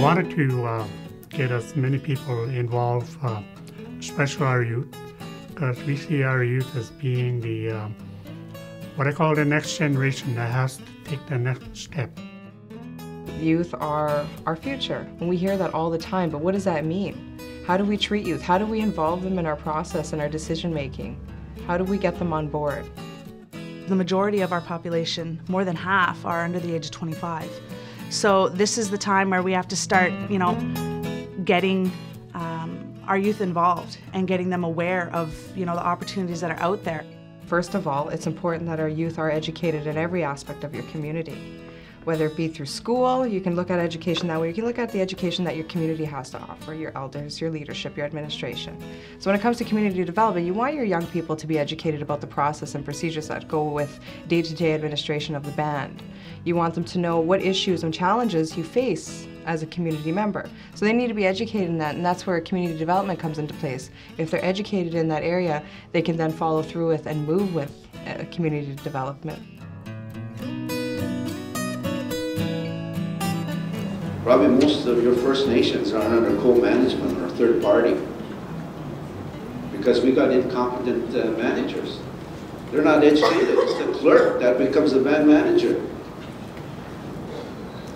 wanted to get as many people involved, especially our youth, because we see our youth as being the what I call the next generation that has to take the next step. Youth are our future, and we hear that all the time, but what does that mean? How do we treat youth? How do we involve them in our process and our decision making? How do we get them on board? The majority of our population, more than half, are under the age of 25. So this is the time where we have to start, getting our youth involved and getting them aware of, the opportunities that are out there. First of all, it's important that our youth are educated in every aspect of your community. Whether it be through school, you can look at education that way. You can look at the education that your community has to offer, your elders, your leadership, your administration. So when it comes to community development, you want your young people to be educated about the process and procedures that go with day-to-day administration of the band. You want them to know what issues and challenges you face as a community member. So they need to be educated in that, and that's where community development comes into place. If they're educated in that area, they can then follow through with and move with community development. Probably most of your First Nations are under co-management or third party because we got incompetent managers. They're not educated. It's the clerk that becomes the band manager.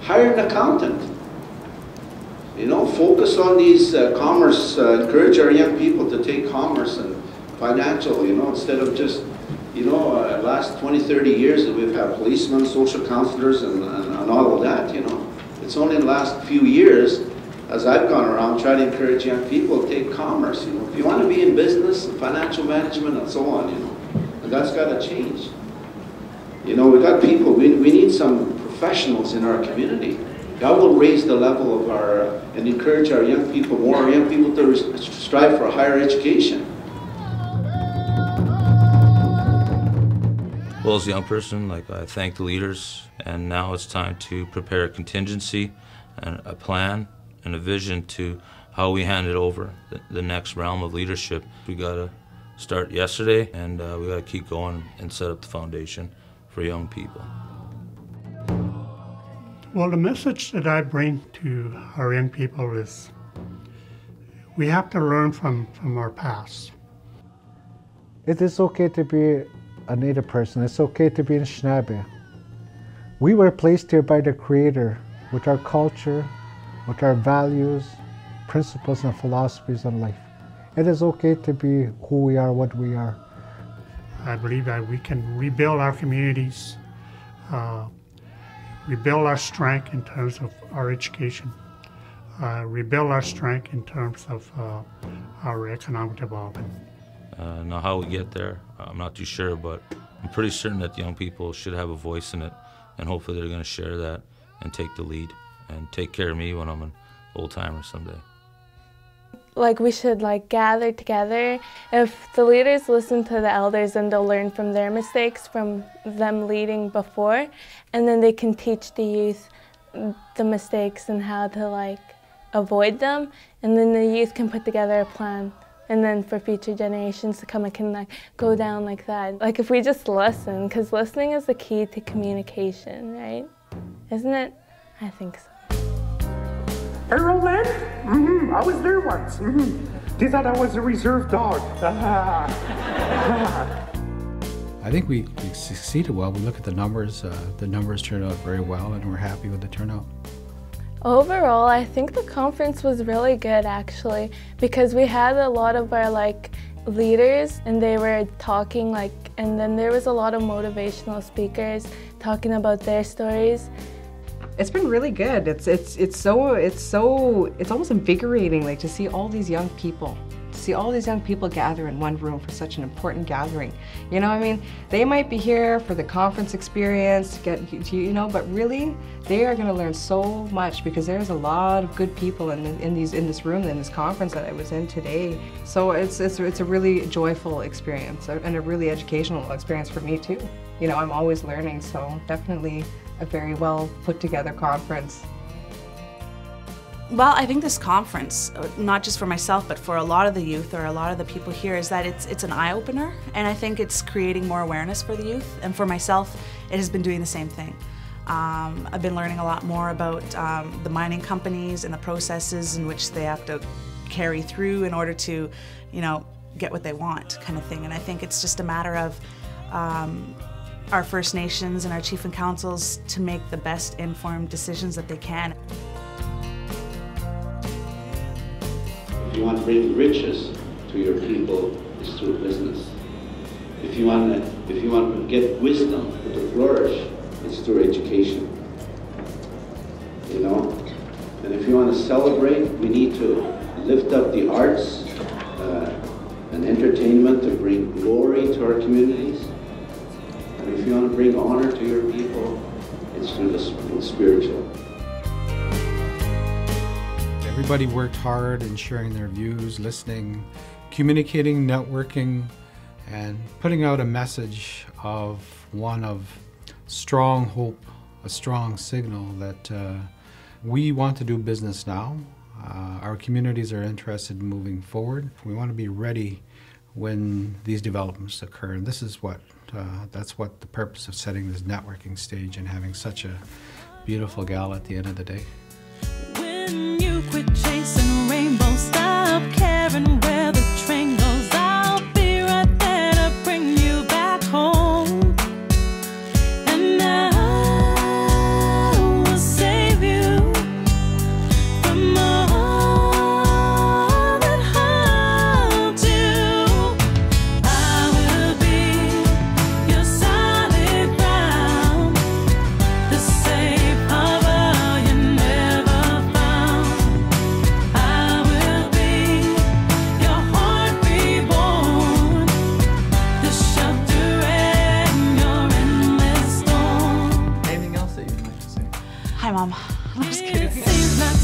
Hire an accountant. Focus on these commerce, encourage our young people to take commerce and financial, instead of just, last 20, 30 years that we've had policemen, social counselors, and all of that, It's only in the last few years, as I've gone around, trying to encourage young people to take commerce, If you want to be in business, and financial management, and so on, and that's got to change. We got people, we need some professionals in our community. God will raise the level of and encourage our young people, more young people to strive for higher education. Well, as a young person, I thank the leaders, and now it's time to prepare a contingency and a plan and a vision to how we hand it over the next realm of leadership. We got to start yesterday, and we got to keep going and set up the foundation for young people. Well, the message that I bring to our young people is we have to learn from our past. It is okay to be a Native person. It's okay to be in Anishinaabe. We were placed here by the Creator with our culture, with our values, principles, and philosophies on life. It is okay to be who we are, what we are. I believe that we can rebuild our communities, rebuild our strength in terms of our education, rebuild our strength in terms of our economic development. Now how we get there, I'm not too sure, but I'm pretty certain that young people should have a voice in it, and hopefully they're going to share that and take the lead and take care of me when I'm an old-timer someday. We should gather together. If the leaders listen to the elders, then they'll learn from their mistakes, from them leading before, and then they can teach the youth the mistakes and how to avoid them, and then the youth can put together a plan. And then for future generations to come, it can go down like that. If we just listen, because listening is the key to communication, right? Isn't it? I think so. Arrow Land? I was there once. They thought I was a reserve dog. I think we succeeded well. We look at the numbers turned out very well, and we're happy with the turnout. Overall, I think the conference was really good actually, because we had a lot of our leaders, and they were talking and then there was a lot of motivational speakers talking about their stories. It's been really good. It's almost invigorating to see all these young people. To see all these young people gather in one room for such an important gathering. They might be here for the conference experience, but really, they are going to learn so much because there's a lot of good people in this room, in this conference that I was in today. So it's a really joyful experience and a really educational experience for me too. I'm always learning, so definitely a very well put together conference. Well, I think this conference, not just for myself, but for a lot of the youth or a lot of the people here, is that it's an eye-opener, and I think it's creating more awareness for the youth. And for myself, it has been doing the same thing. I've been learning a lot more about the mining companies and the processes in which they have to carry through in order to, you know, get what they want, kind of thing. And I think it's just a matter of our First Nations and our chief and councils to make the best informed decisions that they can. If you want to bring riches to your people, it's through business. If you want to get wisdom to flourish, it's through education. You know? And if you want to celebrate, we need to lift up the arts and entertainment to bring glory to our communities. And if you want to bring honor to your people, it's through the spiritual. Everybody worked hard in sharing their views, listening, communicating, networking, and putting out a message of one of strong hope, a strong signal that we want to do business now. Our communities are interested in moving forward. We want to be ready when these developments occur. And this is what, that's what the purpose of setting this networking stage and having such a beautiful gala at the end of the day. When you quit chasing rainbows, stop caring where the train goes. I'll be right there to bring you back home. And I will save you from all that harmed you. I will be your solid ground, the safe harbor you never found. I will be your heart reborn, the shelter in your endless storm. Anything else that you'd like to say? Hi, Mom. I'm just kidding. It seems like